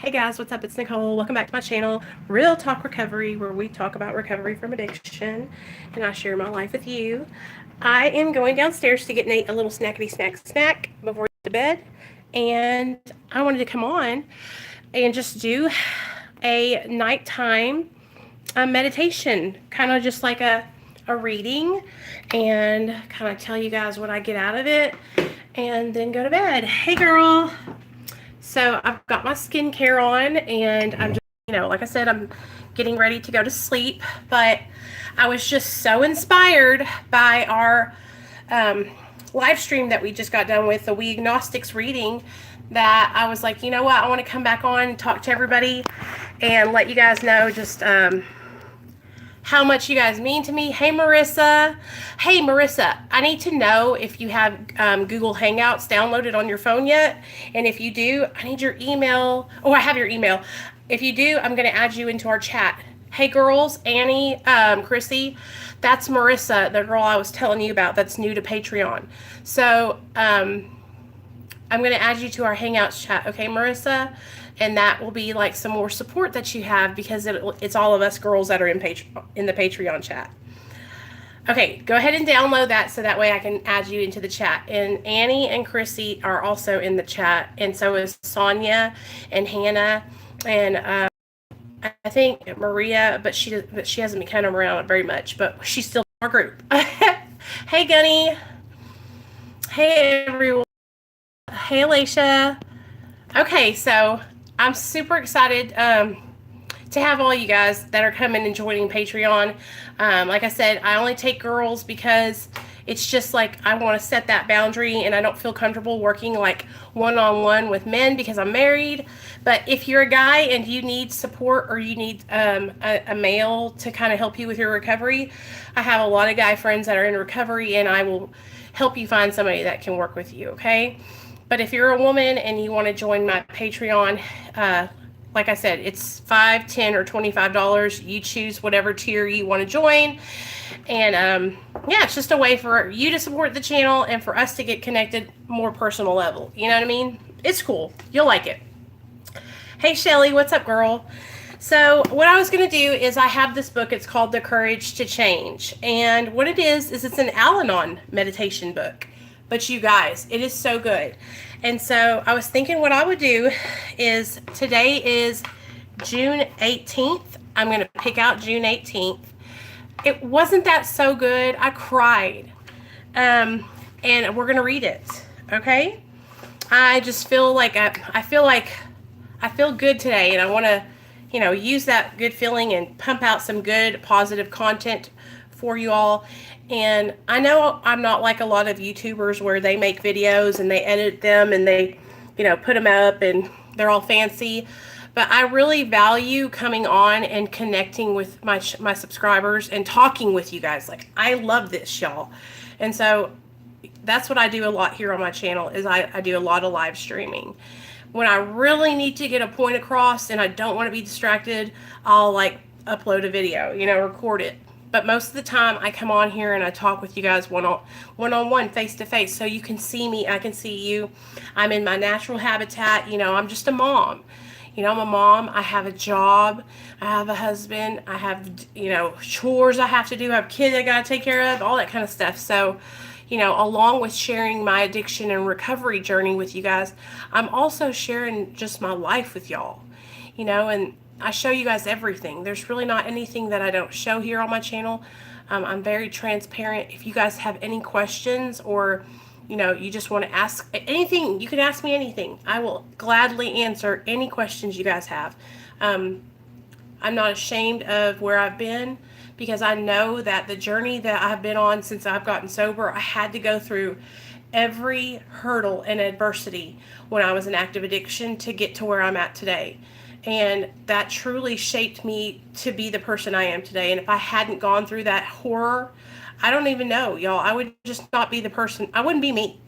Hey guys, what's up? It's Nicole. Welcome back to my channel, Real Talk Recovery, where we talk about recovery from addiction and I share my life with you. I am going downstairs to get Nate a little snackety snack before he goes to bed, and I wanted to come on and just do a nighttime meditation, kind of just like a reading, and kind of tell you guys what I get out of it, and then go to bed. Hey girl. So I've got my skincare on, and I'm just, like I said, I'm getting ready to go to sleep. But I was just so inspired by our live stream that we just got done with, the We Agnostics reading, that I was like, you know what, I want to come back on and talk to everybody and let you guys know just how much you guys mean to me. Hey Marissa, I need to know if you have Google Hangouts downloaded on your phone yet, and if you do, I need your email. Oh, I have your email. If you do, I'm going to add you into our chat. Hey girls, Annie, Krissy, that's Marissa, the girl I was telling you about that's new to Patreon. So I'm going to add you to our Hangouts chat, okay, Marissa? And that will be like some more support that you have, because it's all of us girls that are in the Patreon chat. Okay, go ahead and download that so that way I can add you into the chat. And Annie and Krissy are also in the chat, and so is Sonia and Hannah, and I think Maria, but she hasn't been kind of around very much, but she's still in our group. Hey Gunny. Hey everyone. Hey Alicia. Okay, so I'm super excited to have all you guys that are coming and joining Patreon. Like I said, I only take girls because it's just like I want to set that boundary, and I don't feel comfortable working like one-on-one with men because I'm married. But if you're a guy and you need support, or you need a male to kind of help you with your recovery, I have a lot of guy friends that are in recovery, and I will help you find somebody that can work with you, okay? But if you're a woman and you want to join my Patreon, like I said, it's $5, $10, or $25. You choose whatever tier you want to join. And yeah, it's just a way for you to support the channel and for us to get connected more personal level. You know what I mean? It's cool. You'll like it. Hey Shelly, what's up, girl? So what I was going to do is, I have this book. It's called The Courage to Change. And what it is it's an Al-Anon meditation book. But you guys, it is so good. And so I was thinking what I would do is, today is June 18th. I'm going to pick out June 18th. It wasn't that so good. I cried. And we're going to read it. Okay? I just feel like I feel good today, and I want to, use that good feeling and pump out some good positive content for you all. And I know I'm not like a lot of YouTubers where they make videos and they edit them and they, put them up and they're all fancy. But I really value coming on and connecting with my subscribers and talking with you guys. Like, I love this, y'all. And so that's what I do a lot here on my channel, is I do a lot of live streaming. When I really need to get a point across and I don't want to be distracted, I'll like upload a video, record it. But most of the time I come on here and I talk with you guys one-on-one, face-to-face, so you can see me, I can see you. I'm in my natural habitat. I'm just a mom. I'm a mom. I have a job. I have a husband. I have, chores I have to do. I have kids I got to take care of, all that kind of stuff. So, along with sharing my addiction and recovery journey with you guys, I'm also sharing just my life with y'all, and I show you guys everything. There's really not anything that I don't show here on my channel. I'm very transparent. If you guys have any questions, or you just want to ask anything, you can ask me anything. I will gladly answer any questions you guys have. I'm not ashamed of where I've been, because I know that the journey that I've been on since I've gotten sober, I had to go through every hurdle and adversity when I was in active addiction to get to where I'm at today. And that truly shaped me to be the person I am today. And if I hadn't gone through that horror, I don't even know, y'all. I would just not be the person. I wouldn't be me,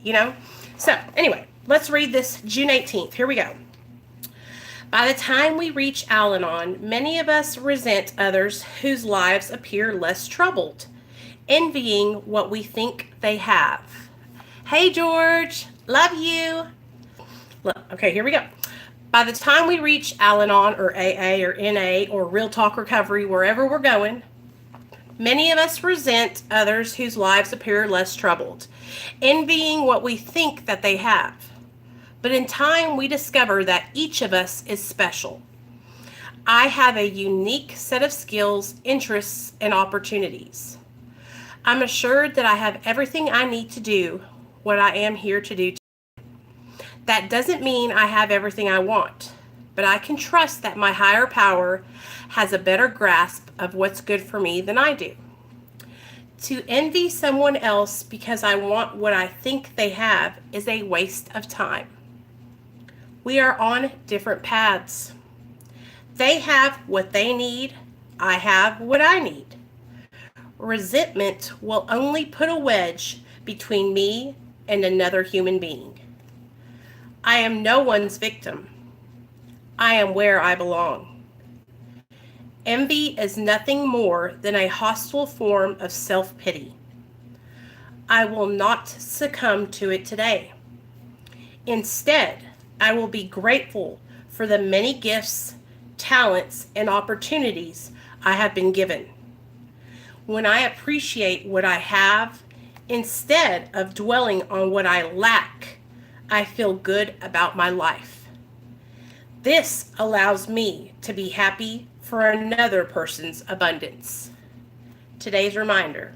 So anyway, let's read this June 18th. Here we go. By the time we reach Al-Anon, many of us resent others whose lives appear less troubled, envying what we think they have. Hey, George. Love you. Okay, here we go. By the time we reach Al Anon or AA or NA or Real Talk Recovery, wherever we're going, many of us resent others whose lives appear less troubled, envying what we think that they have. But in time, we discover that each of us is special. I have a unique set of skills, interests, and opportunities. I'm assured that I have everything I need to do what I am here to do. That doesn't mean I have everything I want, but I can trust that my higher power has a better grasp of what's good for me than I do. To envy someone else because I want what I think they have is a waste of time. We are on different paths. They have what they need. I have what I need. Resentment will only put a wedge between me and another human being. I am no one's victim. I am where I belong. Envy is nothing more than a hostile form of self-pity. I will not succumb to it today. Instead, I will be grateful for the many gifts, talents, and opportunities I have been given. When I appreciate what I have, instead of dwelling on what I lack, I feel good about my life. This allows me to be happy for another person's abundance. Today's reminder.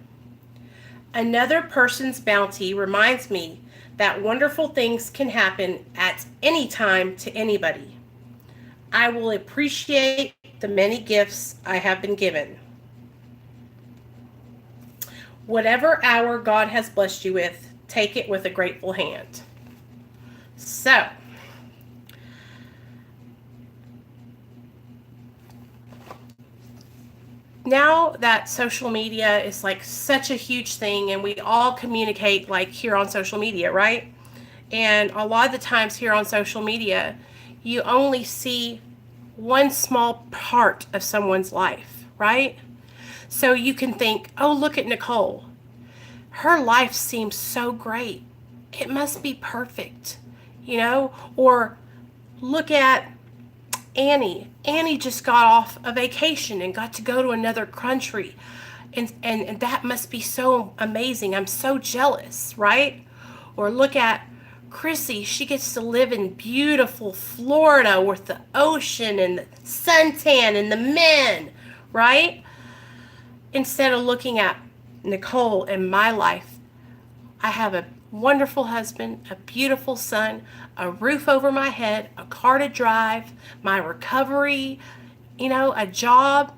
Another person's bounty reminds me that wonderful things can happen at any time to anybody. I will appreciate the many gifts I have been given. Whatever hour God has blessed you with, take it with a grateful hand. So, now that social media is like such a huge thing and we all communicate like here on social media, right? And a lot of the times here on social media, you only see one small part of someone's life, right? So you can think, oh, look at Nicole. Her life seems so great. It must be perfect, you know? Or look at Annie. Annie just got off a vacation and got to go to another country. And that must be so amazing. I'm so jealous, right? Or look at Krissy. She gets to live in beautiful Florida with the ocean and the suntan and the men, right? Instead of looking at Nicole and my life, I have a wonderful husband, a beautiful son, a roof over my head, a car to drive, my recovery, a job.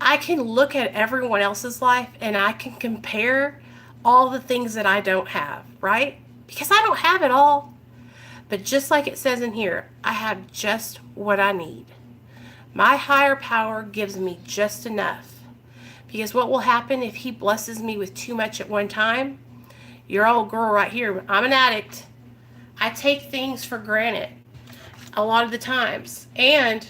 I can look at everyone else's life and I can compare all the things that I don't have, right? Because I don't have it all. But just like it says in here, I have just what I need. My higher power gives me just enough. Because what will happen if he blesses me with too much at one time? Your old girl right here, I'm an addict. I take things for granted a lot of the times. And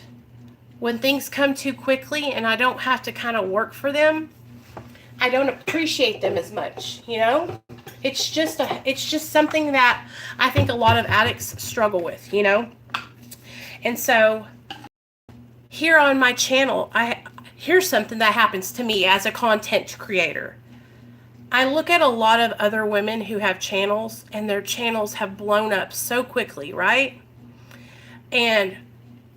when things come too quickly and I don't have to kind of work for them, I don't appreciate them as much, It's just something that I think a lot of addicts struggle with, And so here on my channel, here's something that happens to me as a content creator. I look at a lot of other women who have channels and their channels have blown up so quickly, right? And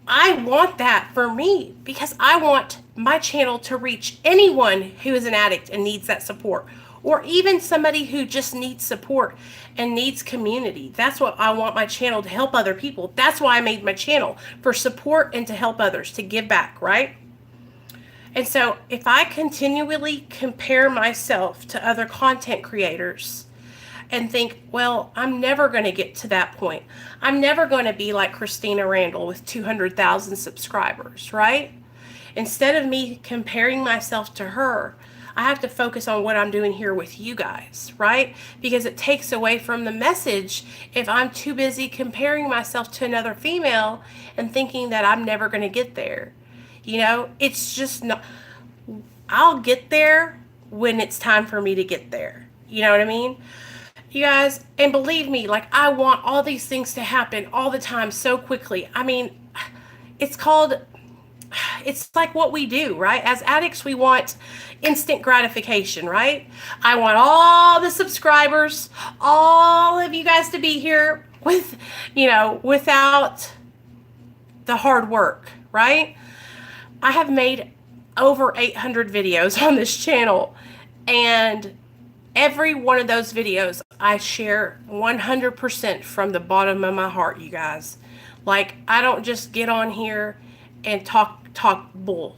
I want that for me because I want my channel to reach anyone who is an addict and needs that support, or even somebody who just needs support and needs community. That's what I want my channel to help other people. That's why I made my channel, for support and to help others, to give back, right? And so if I continually compare myself to other content creators and think, well, I'm never going to get to that point. I'm never going to be like Christina Randall with 200,000 subscribers, right? Instead of me comparing myself to her, I have to focus on what I'm doing here with you guys, right? Because it takes away from the message if I'm too busy comparing myself to another female and thinking that I'm never going to get there. It's just not, I'll get there when it's time for me to get there. You know what I mean? You guys, and believe me, like, I want all these things to happen all the time so quickly. I mean, it's called, it's like what we do, right? As addicts, we want instant gratification, right? I want all the subscribers, all of you guys to be here with, without the hard work, right? I have made over 800 videos on this channel, and every one of those videos I share 100% from the bottom of my heart, you guys. Like, I don't just get on here and talk bull,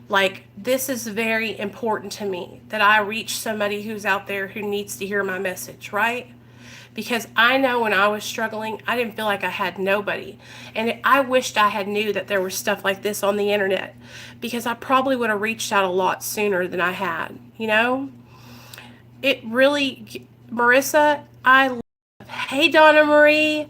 Like, this is very important to me, that I reach somebody who's out there who needs to hear my message, right? Because I know when I was struggling, I didn't feel like I had nobody. And I wished I had knew that there was stuff like this on the internet, because I probably would have reached out a lot sooner than I had, It really, Marissa, hey, Donna Marie,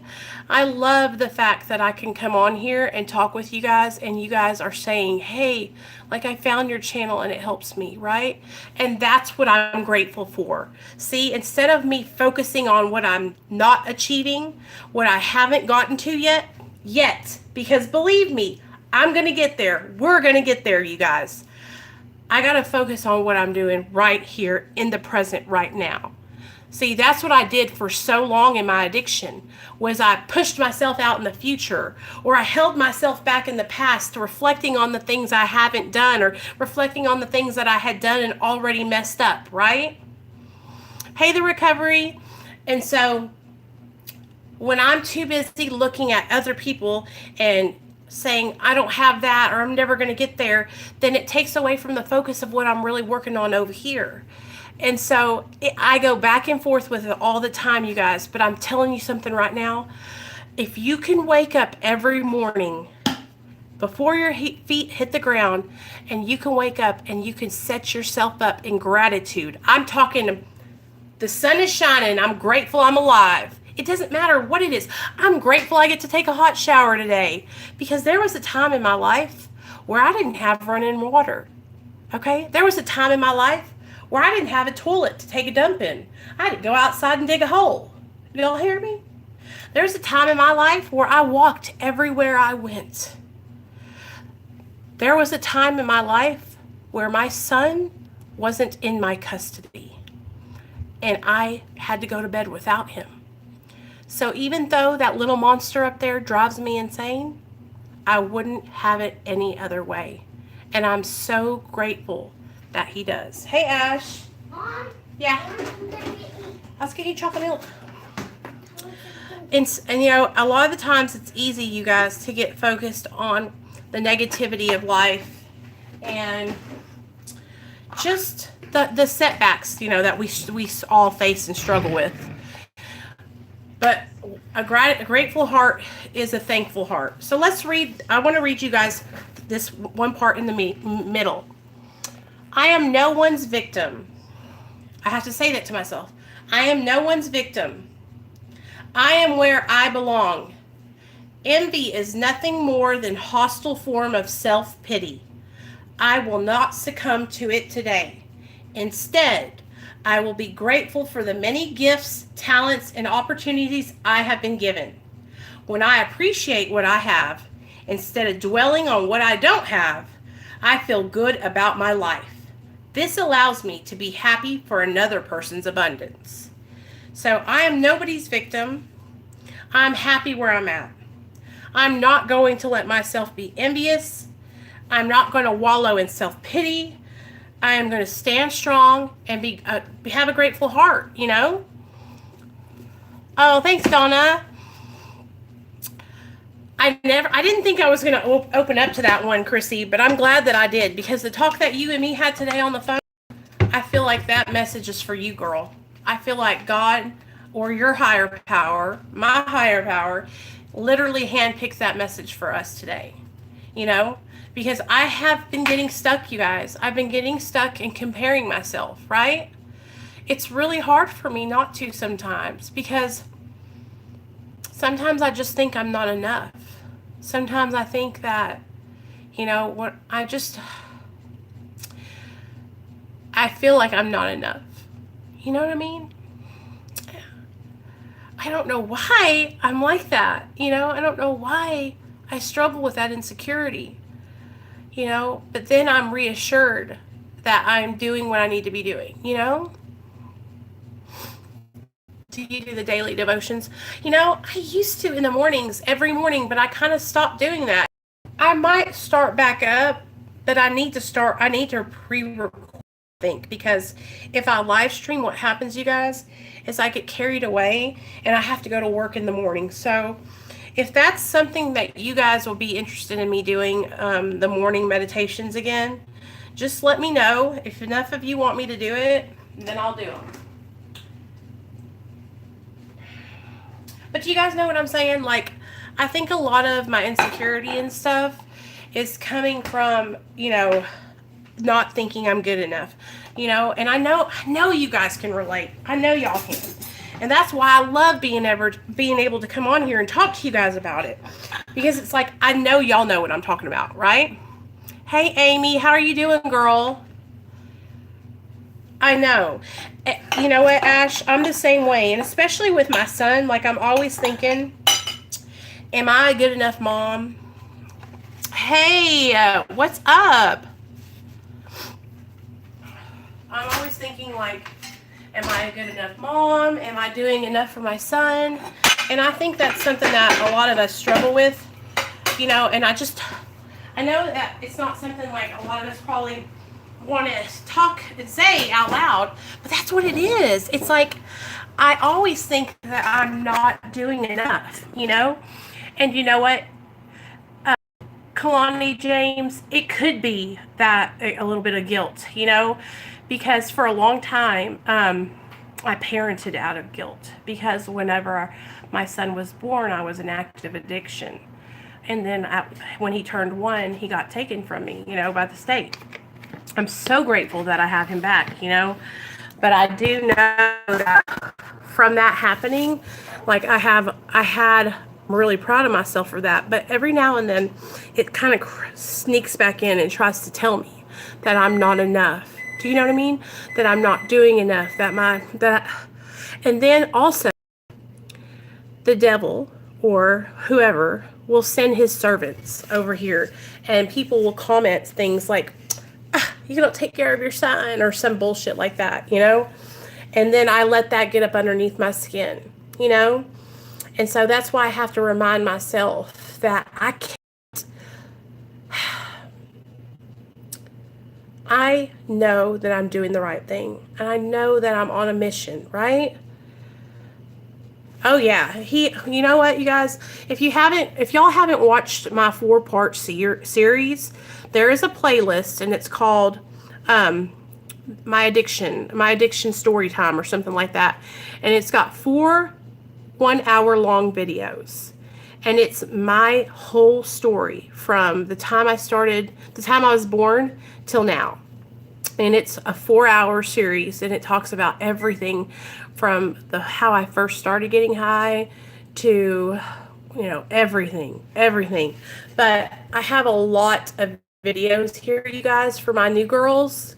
I love the fact that I can come on here and talk with you guys, and you guys are saying, hey, like, I found your channel and it helps me, right? And that's what I'm grateful for. See, instead of me focusing on what I'm not achieving, what I haven't gotten to yet, because believe me, I'm going to get there. We're going to get there, you guys. I got to focus on what I'm doing right here in the present right now. See, that's what I did for so long in my addiction, was I pushed myself out in the future, or I held myself back in the past, reflecting on the things I haven't done, or reflecting on the things that I had done and already messed up, right? Hey, the recovery. And so when I'm too busy looking at other people and saying, I don't have that, or I'm never going to get there, then it takes away from the focus of what I'm really working on over here. And so I go back and forth with it all the time, you guys. But I'm telling you something right now. If you can wake up every morning before your feet hit the ground, and you can wake up and you can set yourself up in gratitude. I'm talking, the sun is shining. I'm grateful I'm alive. It doesn't matter what it is. I'm grateful I get to take a hot shower today, because there was a time in my life where I didn't have running water. Okay? There was a time in my life where I didn't have a toilet to take a dump in. I had to go outside and dig a hole. Y'all hear me? There's a time in my life where I walked everywhere I went. There was a time in my life where my son wasn't in my custody, and I had to go to bed without him. So even though that little monster up there drives me insane, I wouldn't have it any other way. And I'm so grateful that he does. Hey, Ash. Mom? Yeah? Let's get you chocolate milk. And a lot of the times it's easy, you guys, to get focused on the negativity of life and just the setbacks, that we all face and struggle with. But a grateful heart is a thankful heart. So let's read. I want to read you guys this one part in the middle. I am no one's victim. I have to say that to myself. I am no one's victim. I am where I belong. Envy is nothing more than hostile form of self-pity. I will not succumb to it today. Instead, I will be grateful for the many gifts, talents, and opportunities I have been given. When I appreciate what I have, instead of dwelling on what I don't have, I feel good about my life. This allows me to be happy for another person's abundance. So I am nobody's victim. I'm happy where I'm at. I'm not going to let myself be envious. I'm not going to wallow in self-pity. I am going to stand strong and have a grateful heart, Oh, thanks, Donna. I didn't think I was going to open up to that one, Krissy, but I'm glad that I did, because the talk that you and me had today on the phone, I feel like that message is for you, girl. I feel like God, or your higher power, my higher power, literally handpicked that message for us today, because I have been getting stuck, you guys. I've been getting stuck in comparing myself, right? It's really hard for me not to sometimes, because sometimes I just think I'm not enough. Sometimes I think that, I feel like I'm not enough. You know what I mean? I don't know why I'm like that. I don't know why I struggle with that insecurity. But then I'm reassured that I'm doing what I need to be doing. Do you do the daily devotions? I used to in the mornings, every morning, but I kind of stopped doing that. I might start back up, but I need to pre-record, I think, because if I live stream, what happens, you guys, is I get carried away and I have to go to work in the morning. So if that's something that you guys will be interested in me doing, the morning meditations again, just let me know. If enough of you want me to do it, then I'll do them. But you guys know what I'm saying? Like, I think a lot of my insecurity and stuff is coming from, not thinking I'm good enough, and I know you guys can relate. I know y'all can. And that's why I love being able to come on here and talk to you guys about it. Because it's like, I know y'all know what I'm talking about, right? Hey, Amy, how are you doing, girl? I know. You know what, Ash? I'm the same way. And especially with my son, like, I'm always thinking, am I a good enough mom? Hey, what's up? I'm always thinking, like, am I a good enough mom? Am I doing enough for my son? And I think that's something that a lot of us struggle with, and I know that it's not something like a lot of us probably want to talk and say out loud, but that's what it is. It's like, I always think that I'm not doing enough, and you know what, Kalani James, it could be that a little bit of guilt, because for a long time, I parented out of guilt, because whenever my son was born, I was in active addiction. And then when he turned 1, he got taken from me, by the state. I'm so grateful that I have him back, but I do know that from that happening, like I'm really proud of myself for that. But every now and then it kind of sneaks back in and tries to tell me that I'm not enough. Do you know what I mean? That I'm not doing enough, and then also the devil or whoever will send his servants over here, and people will comment things like, you don't take care of your son, or some bullshit like that, and then I let that get up underneath my skin, and so that's why I have to remind myself that I can't. I know that I'm doing the right thing, and I know that I'm on a mission, right? Oh yeah, you know what, you guys, if y'all haven't watched my 4-part series, there is a playlist, and it's called my addiction story time, or something like that, and it's got 4 1-hour-long videos, and it's my whole story from the time I was born till now. And it's a 4-hour series, and it talks about everything from how I first started getting high to, everything. But I have a lot of videos here, you guys, for my new girls.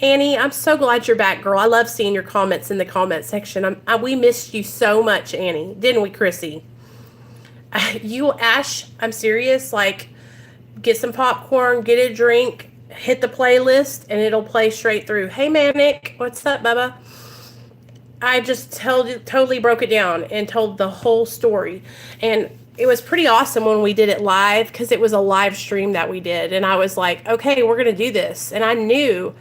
Annie, I'm so glad you're back, girl. I love seeing your comments in the comment section. We missed you so much, Annie. Didn't we, Krissy? Ash, I'm serious. Like, get some popcorn, get a drink, hit the playlist, and it'll play straight through. Hey, Manic. What's up, Bubba? I just totally broke it down and told the whole story. And it was pretty awesome when we did it live, because it was a live stream that we did. And I was like, okay, we're going to do this. And I knew,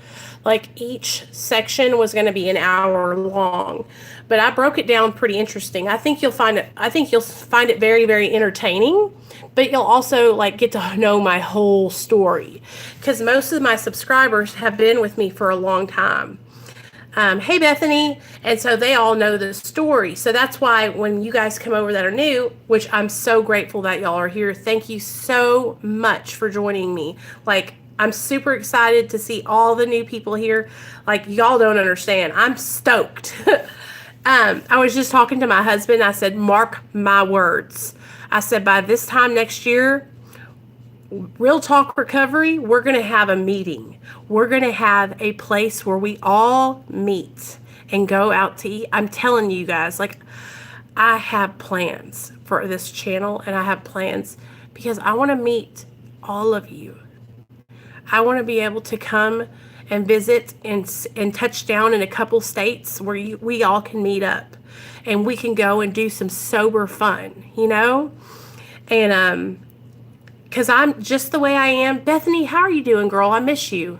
like, each section was going to be an hour long. But I broke it down pretty interesting. I think you'll find it very, very entertaining. But you'll also, like, get to know my whole story, because most of my subscribers have been with me for a long time. Hey, Bethany. And so they all know the story. So that's why when you guys come over that are new, which I'm so grateful that y'all are here. Thank you so much for joining me. Like, I'm super excited to see all the new people here. Like, y'all don't understand. I'm stoked. I was just talking to my husband. I said, mark my words. I said, by this time next year, Real Talk Recovery, we're going to have a meeting. We're going to have a place where we all meet and go out to eat. I'm telling you guys, like, I have plans for this channel, and I have plans because I want to meet all of you. I want to be able to come and visit and touch down in a couple states where we all can meet up and we can go and do some sober fun, you know? And because I'm just the way I am. Bethany, how are you doing, girl? I miss you.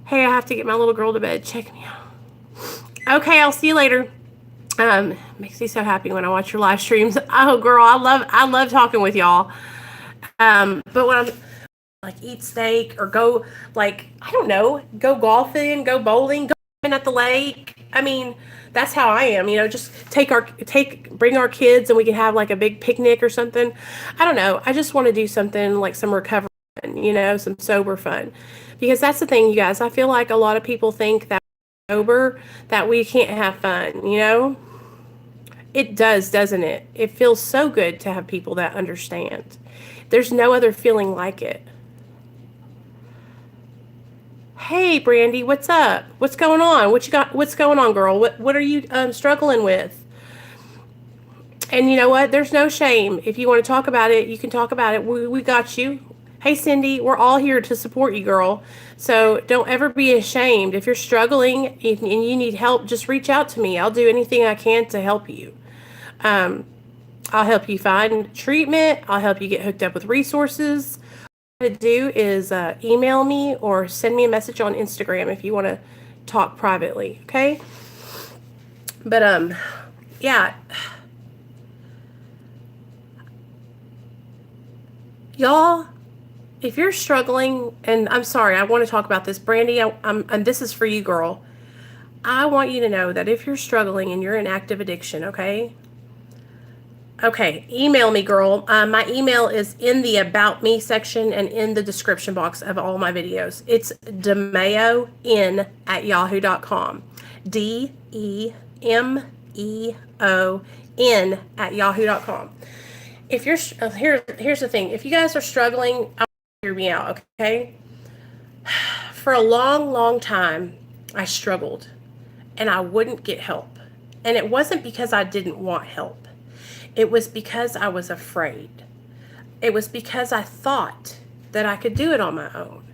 Hey, I have to get my little girl to bed. Check me out. Okay, I'll see you later. Makes me so happy when I watch your live streams. Oh, girl, I love talking with y'all. But when I'm like eat steak or go like, I don't know, go golfing, go bowling, go at the lake. I mean, that's how I am, you know, just bring our kids and we can have like a big picnic or something. I don't know. I just want to do something like some recovery fun, you know, some sober fun. Because that's the thing, you guys. I feel like a lot of people think that sober, that we can't have fun, you know? It does, doesn't it? It feels so good to have people that understand. There's no other feeling like it. Hey, Brandy, what's up? What's going on? What you got? What's going on, girl? What are you struggling with? And you know what? There's no shame. If you want to talk about it, you can talk about it. We got you. Hey, Cindy, we're all here to support you, girl. So don't ever be ashamed. If you're struggling and you need help, just reach out to me. I'll do anything I can to help you. I'll help you find treatment. I'll help you get hooked up with resources. What to do is email me or send me a message on Instagram if you want to talk privately, okay? But yeah, y'all, if you're struggling, and I'm sorry, I want to talk about this, Brandy, and this is for you, girl. I want you to know that if you're struggling and you're in active addiction, okay, email me, girl. My email is in the About Me section and in the description box of all my videos. It's demeon@yahoo.com. DEMEON@yahoo.com. If you're here's the thing. If you guys are struggling, I want you to hear me out, okay? For a long time, I struggled and I wouldn't get help. And it wasn't because I didn't want help. It was because I was afraid. It was because I thought that I could do it on my own.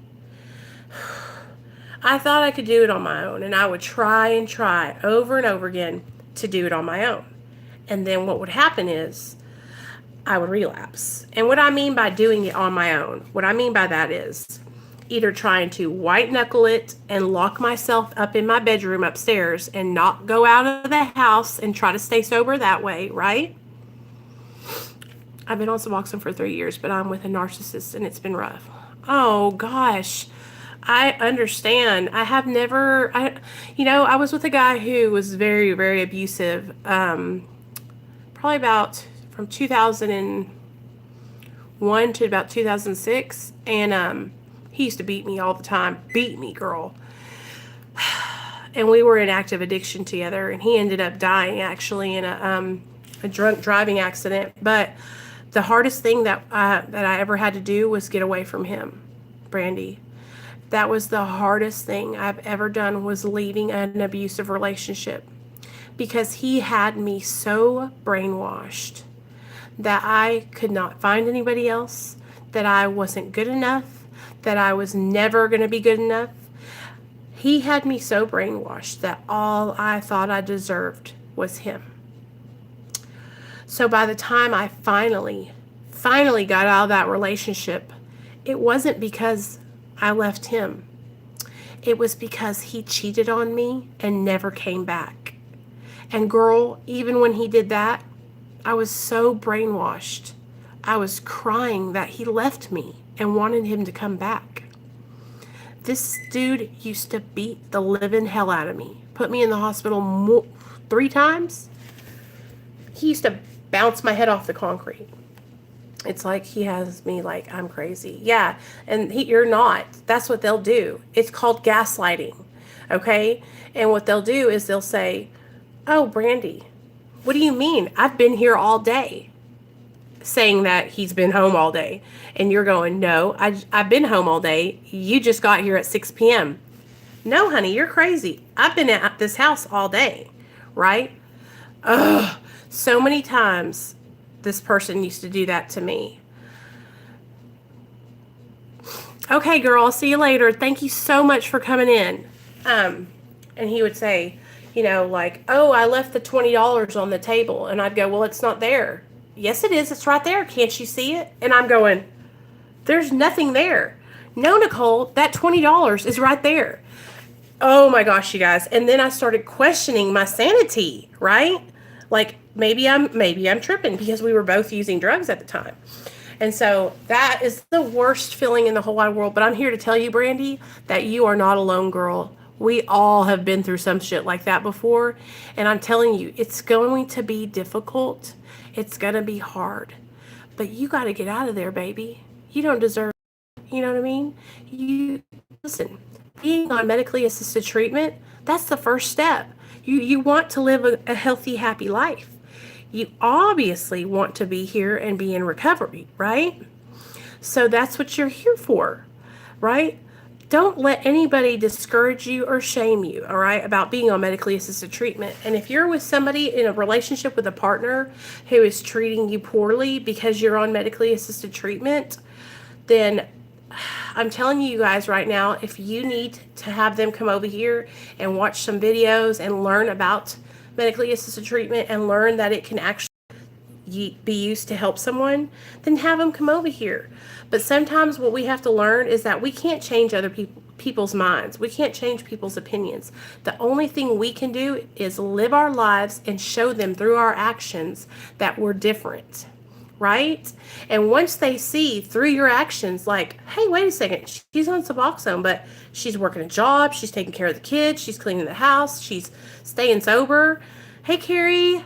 I thought I could do it on my own, and I would try and try over and over again to do it on my own. And then what would happen is I would relapse. And what I mean by doing it on my own, what I mean by that is either trying to white knuckle it and lock myself up in my bedroom upstairs and not go out of the house and try to stay sober that way, right? I've been on Suboxone for 3 years, but I'm with a narcissist and it's been rough. Oh gosh, I understand. I was with a guy who was very, very abusive. Probably about from 2001 to about 2006. And he used to beat me all the time. Beat me, girl. And we were in active addiction together, and he ended up dying actually in a drunk driving accident. But the hardest thing that I ever had to do was get away from him, Brandy. That was the hardest thing I've ever done, was leaving an abusive relationship, because he had me so brainwashed that I could not find anybody else, that I wasn't good enough, that I was never going to be good enough. He had me so brainwashed that all I thought I deserved was him. So by the time I finally got out of that relationship, it wasn't because I left him. It was because he cheated on me and never came back. And girl, even when he did that, I was so brainwashed. I was crying that he left me and wanted him to come back. This dude used to beat the living hell out of me. Put me in the hospital 3 times. He used to bounce my head off the concrete. It's like he has me like I'm crazy. Yeah, and you're not. That's what they'll do. It's called gaslighting, okay? And what they'll do is they'll say, oh, Brandy, what do you mean? I've been here all day. Saying that he's been home all day. And you're going, no, I've been home all day. You just got here at 6 p.m. No, honey, you're crazy. I've been at this house all day, right? Ugh. So many times this person used to do that to me. Okay, girl, I'll see you later. Thank you so much for coming in. And he would say, like, oh, I left the $20 on the table. And I'd go, well, it's not there. Yes, it is. It's right there. Can't you see it? And I'm going, there's nothing there. No, Nicole, that $20 is right there. Oh my gosh, you guys. And then I started questioning my sanity, right? Like maybe I'm tripping because we were both using drugs at the time. And so that is the worst feeling in the whole wide world. But I'm here to tell you, Brandy, that you are not alone, girl. We all have been through some shit like that before. And I'm telling you, it's going to be difficult. It's going to be hard. But you got to get out of there, baby. You don't deserve it. You know what I mean? Listen, being on medically assisted treatment, that's the first step. You want to live a healthy, happy life. You obviously want to be here and be in recovery, right? So that's what you're here for, right? Don't let anybody discourage you or shame you, all right, about being on medically assisted treatment. And if you're with somebody in a relationship with a partner who is treating you poorly because you're on medically assisted treatment, then I'm telling you guys right now, if you need to have them come over here and watch some videos and learn about medically assisted treatment and learn that it can actually be used to help someone, then have them come over here. But sometimes what we have to learn is that we can't change other people's minds. We can't change people's opinions. The only thing we can do is live our lives and show them through our actions that we're different, right? And once they see through your actions, like, hey, wait a second, she's on Suboxone, but she's working a job, she's taking care of the kids, she's cleaning the house, she's staying sober. Hey, Carrie,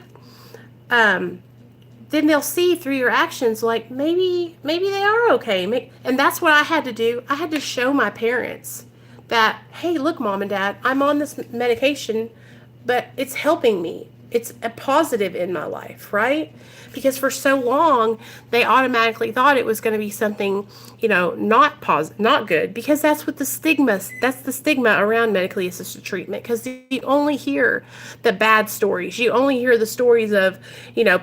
then they'll see through your actions, like, maybe they are okay. And that's what I had to do. I had to show my parents that, hey, look, Mom and Dad, I'm on this medication, but it's helping me. It's a positive in my life, right? Because for so long, they automatically thought it was going to be something, not good, because that's the stigma around medically assisted treatment, because you only hear the bad stories. You only hear the stories of,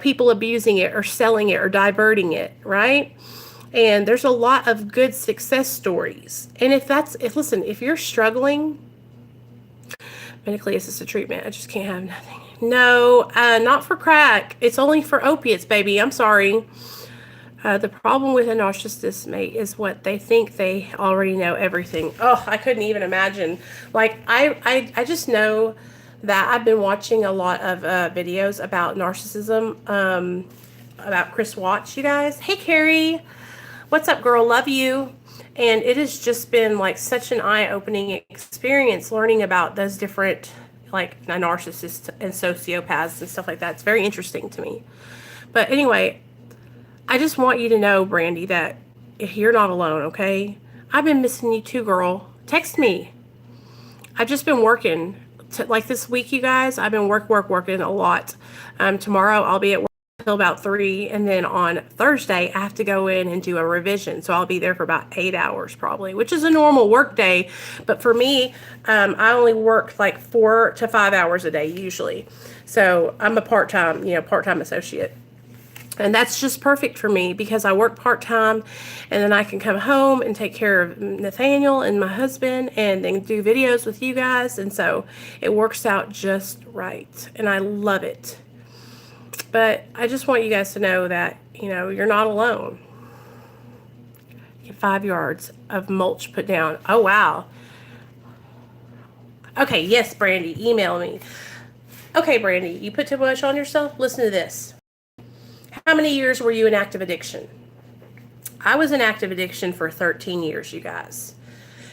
people abusing it or selling it or diverting it, right? And there's a lot of good success stories. And if you're struggling, medically assisted treatment, I just can't have nothing. No, not for crack. It's only for opiates, baby. I'm sorry. The problem with a narcissist, mate, is what they think they already know everything. Oh, I couldn't even imagine. Like, I just know that I've been watching a lot of videos about narcissism, about Chris Watts, you guys. Hey, Carrie. What's up, girl? Love you. And it has just been like such an eye-opening experience learning about those different, like, narcissists and sociopaths and stuff like that. It's very interesting to me. But anyway, I just want you to know, Brandy, that if you're not alone, okay? I've been missing you too, girl. Text me. I've just been working. Like this week, you guys, I've been working a lot. Tomorrow I'll be at work until about 3, and then on Thursday I have to go in and do a revision, so I'll be there for about 8 hours probably, which is a normal work day, but for me, I only work like 4 to 5 hours a day usually, so I'm a part-time associate, and that's just perfect for me because I work part-time, and then I can come home and take care of Nathaniel and my husband and then do videos with you guys, and so it works out just right, and I love it. But I just want you guys to know that, you're not alone. Get 5 yards of mulch put down. Oh, wow. Okay, yes, Brandy, email me. Okay, Brandy, you put too much on yourself? Listen to this. How many years were you in active addiction? I was in active addiction for 13 years, you guys.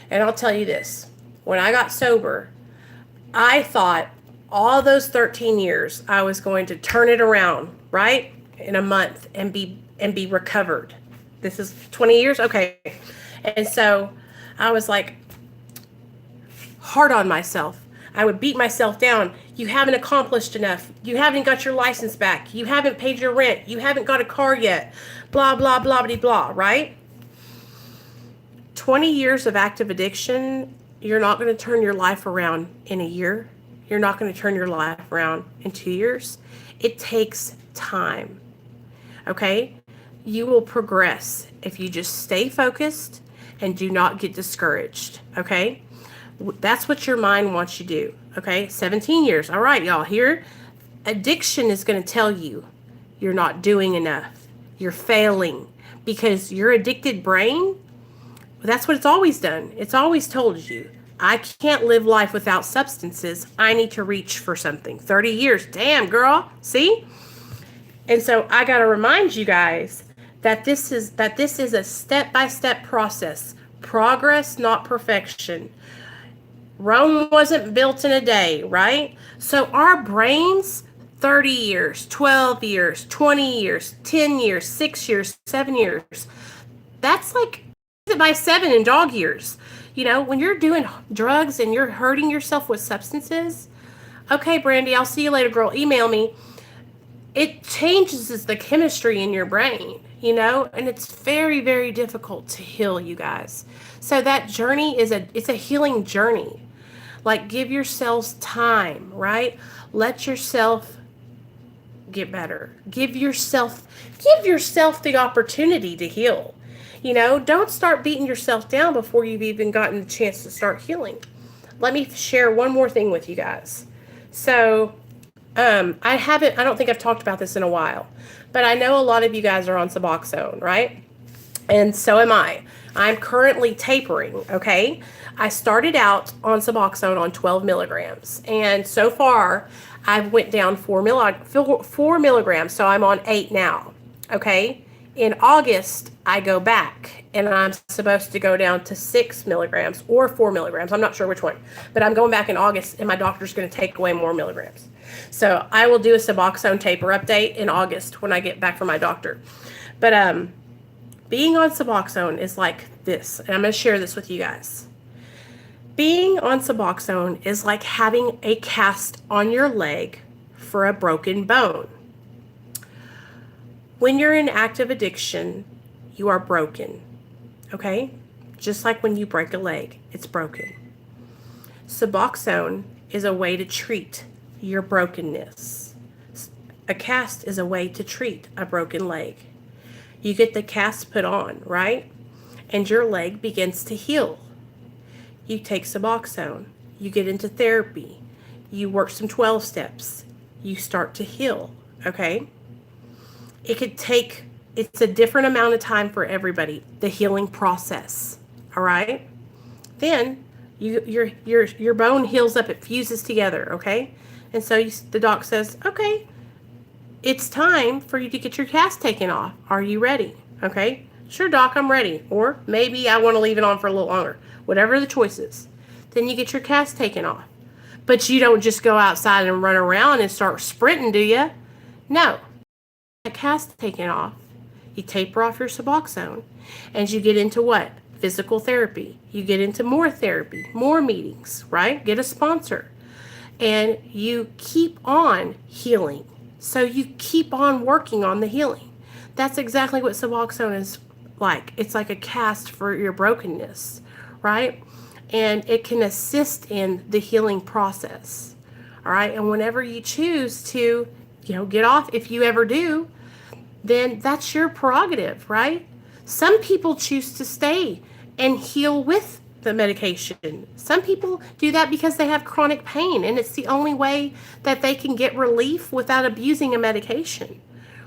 And I'll tell you this. When I got sober, I thought all those 13 years I was going to turn it around, right? In a month and be recovered. This is 20 years? Okay. And so I was like hard on myself. I would beat myself down. You haven't accomplished enough. You haven't got your license back. You haven't paid your rent. You haven't got a car yet. Blah, blah, blah, blah, blah, right? 20 years of active addiction, you're not going to turn your life around in a year. You're not going to turn your life around in 2 years. It takes time. Okay? You will progress if you just stay focused and do not get discouraged. Okay? That's what your mind wants you to do. Okay? 17 years. All right, y'all. Here, addiction is going to tell you you're not doing enough. You're failing because your addicted brain, that's what it's always done. It's always told you, I can't live life without substances. I need to reach for something. 30 years. Damn, girl. See? And so I got to remind you guys that this is a step-by-step process. Progress, not perfection. Rome wasn't built in a day, right? So our brains, 30 years, 12 years, 20 years, 10 years, 6 years, 7 years. That's like by 7 in dog years. You know, when you're doing drugs and you're hurting yourself with substances, okay, Brandy, I'll see you later, girl. Email me. It changes the chemistry in your brain, you know, and it's very, very difficult to heal, you guys. So that journey it's a healing journey. Like, give yourselves time, right? Let yourself get better. Give yourself the opportunity to heal. You know, don't start beating yourself down before you've even gotten the chance to start healing. Let me share one more thing with you guys. So, I don't think I've talked about this in a while, but I know a lot of you guys are on Suboxone, right? And so am I. I'm currently tapering, okay? I started out on Suboxone on 12 milligrams, and so far I've went down 4 milligrams, so I'm on 8 now, okay? In August, I go back, and I'm supposed to go down to 6 milligrams or 4 milligrams. I'm not sure which one, but I'm going back in August, and my doctor's going to take away more milligrams. So I will do a Suboxone taper update in August when I get back from my doctor. But being on Suboxone is like this, and I'm going to share this with you guys. Being on Suboxone is like having a cast on your leg for a broken bone. When you're in active addiction, you are broken, okay? Just like when you break a leg, it's broken. Suboxone is a way to treat your brokenness. A cast is a way to treat a broken leg. You get the cast put on, right? And your leg begins to heal. You take Suboxone. You get into therapy. You work some 12 steps. You start to heal, okay? It's a different amount of time for everybody, the healing process, all right? Then your bone heals up, it fuses together, okay? And so the doc says, okay, it's time for you to get your cast taken off. Are you ready? Okay, sure, doc, I'm ready. Or maybe I want to leave it on for a little longer. Whatever the choice is. Then you get your cast taken off. But you don't just go outside and run around and start sprinting, do you? No. A cast taken off. You taper off your Suboxone. And you get into what? Physical therapy. You get into more therapy, more meetings, right? Get a sponsor. And you keep on healing. So you keep on working on the healing. That's exactly what Suboxone is like. It's like a cast for your brokenness, right? And it can assist in the healing process, all right? And whenever you choose to, get off, if you ever do, then that's your prerogative, right? Some people choose to stay and heal with the medication. Some people do that because they have chronic pain, and it's the only way that they can get relief without abusing a medication,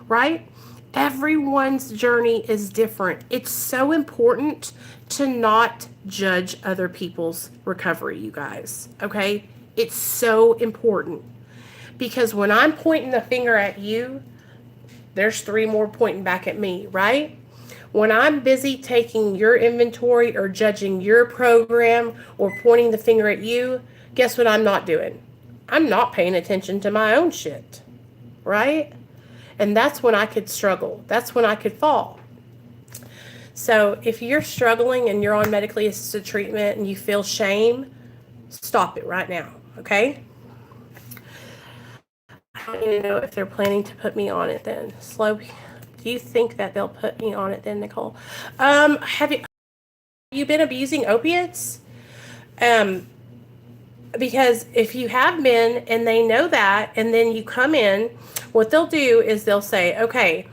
right? Everyone's journey is different. It's so important to not judge other people's recovery, you guys, okay? It's so important, because when I'm pointing the finger at you, there's 3 more pointing back at me, right? When I'm busy taking your inventory or judging your program or pointing the finger at you, guess what I'm not doing? I'm not paying attention to my own shit, right? And that's when I could struggle. That's when I could fall. So if you're struggling and you're on medically assisted treatment and you feel shame, stop it right now, okay? I don't even know if they're planning to put me on it then. Do you think that they'll put me on it then, Nicole? Have you been abusing opiates? Because if you have been and they know that, and then you come in What they'll do is they'll say, okay,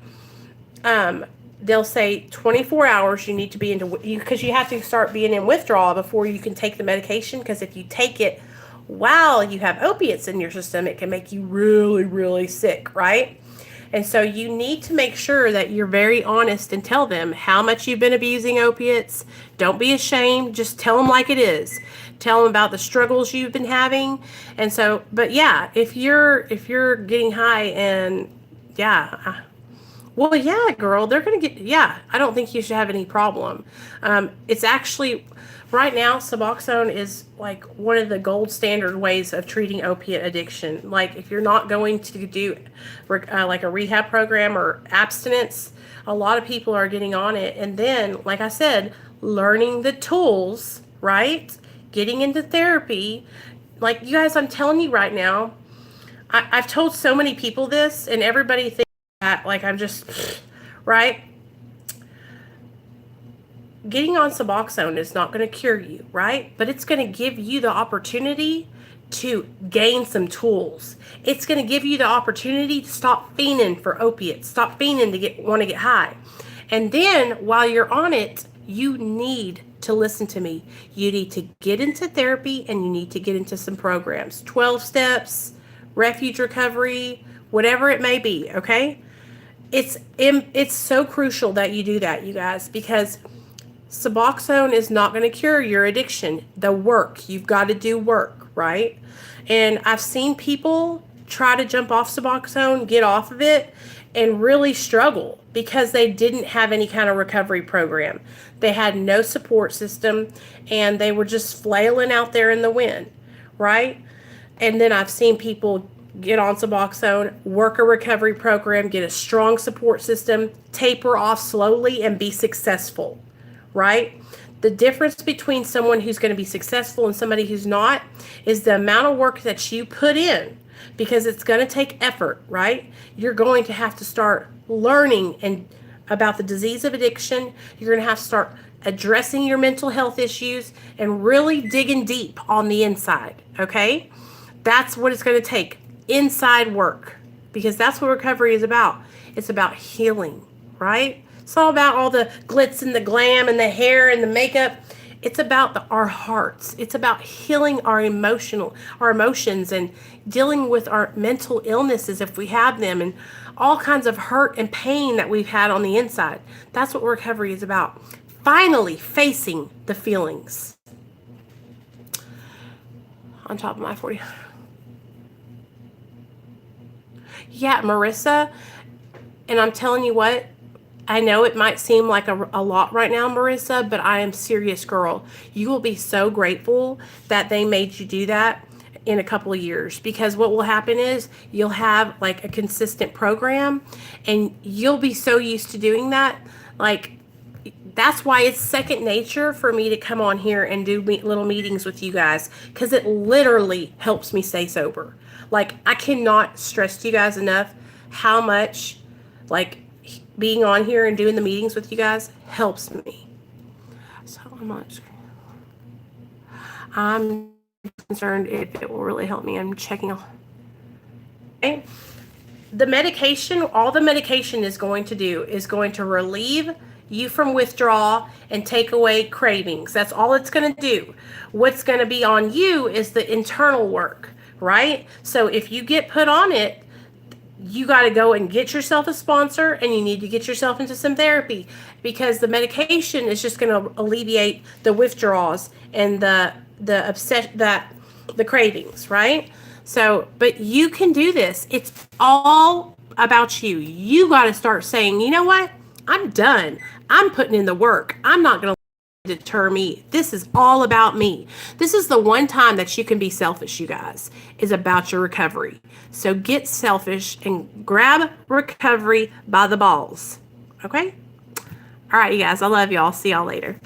they'll say 24 hours you need to be into, because you have to start being in withdrawal before you can take the medication, because if you take it while you have opiates in your system, it can make you really, really sick, right? And so you need to make sure that you're very honest and tell them how much you've been abusing opiates. Don't be ashamed. Just tell them like it is. Tell them about the struggles you've been having. And so, but yeah, if you're getting high and well, yeah, girl, they're going to get, yeah, I don't think you should have any problem. It's actually, right now, Suboxone is like one of the gold standard ways of treating opiate addiction. Like if you're not going to do like a rehab program or abstinence, a lot of people are getting on it. And then, like I said, learning the tools, right? Getting into therapy. Like you guys, I'm telling you right now, I've told so many people this, and everybody thinks that like I'm just, right? Getting on Suboxone is not going to cure you, right? But it's going to give you the opportunity to gain some tools. It's going to give you the opportunity to stop fiending for opiates, stop fiending to want to get high. And then while you're on it, you need to listen to me. You need to get into therapy, and you need to get into some programs, 12 steps, refuge recovery, whatever it may be. Okay. It's so crucial that you do that, you guys, because Suboxone is not going to cure your addiction. The work, you've got to do work, right? And I've seen people try to jump off Suboxone, get off of it, and really struggle because they didn't have any kind of recovery program. They had no support system, and they were just flailing out there in the wind, right? And then I've seen people get on Suboxone, work a recovery program, get a strong support system, taper off slowly, and be successful, right? The difference between someone who's going to be successful and somebody who's not is the amount of work that you put in, because it's going to take effort, right? You're going to have to start learning about the disease of addiction. You're going to have to start addressing your mental health issues and really digging deep on the inside, okay? That's what it's going to take, inside work, because that's what recovery is about. It's about healing, right? It's all about all the glitz and the glam and the hair and the makeup. It's about our hearts. It's about healing our emotions and dealing with our mental illnesses if we have them, and all kinds of hurt and pain that we've had on the inside. That's what recovery is about. Finally facing the feelings. On top of my 40. Yeah, Marissa, and I'm telling you what, I know it might seem like a lot right now, Marissa, but I am serious, girl. You will be so grateful that they made you do that in a couple of years, because what will happen is you'll have like a consistent program, and you'll be so used to doing that. Like, that's why it's second nature for me to come on here and do little meetings with you guys, because it literally helps me stay sober. Like, I cannot stress to you guys enough how much, like, being on here and doing the meetings with you guys helps me so much. I'm concerned if it will really help me. I'm checking. Okay. The medication, all the medication is going to do is going to relieve you from withdrawal and take away cravings. That's all it's going to do. What's going to be on you is the internal work, right? So if you get put on it, you got to go and get yourself a sponsor, and you need to get yourself into some therapy, because the medication is just going to alleviate the withdrawals and the cravings, right? So, but you can do this. It's all about you. You got to start saying, you know what? I'm done. I'm putting in the work. I'm not going to deter me. This is all about me. This is the one time that you can be selfish, you guys, is about your recovery. So get selfish and grab recovery by the balls. Okay? All right, you guys. I love y'all. See y'all later.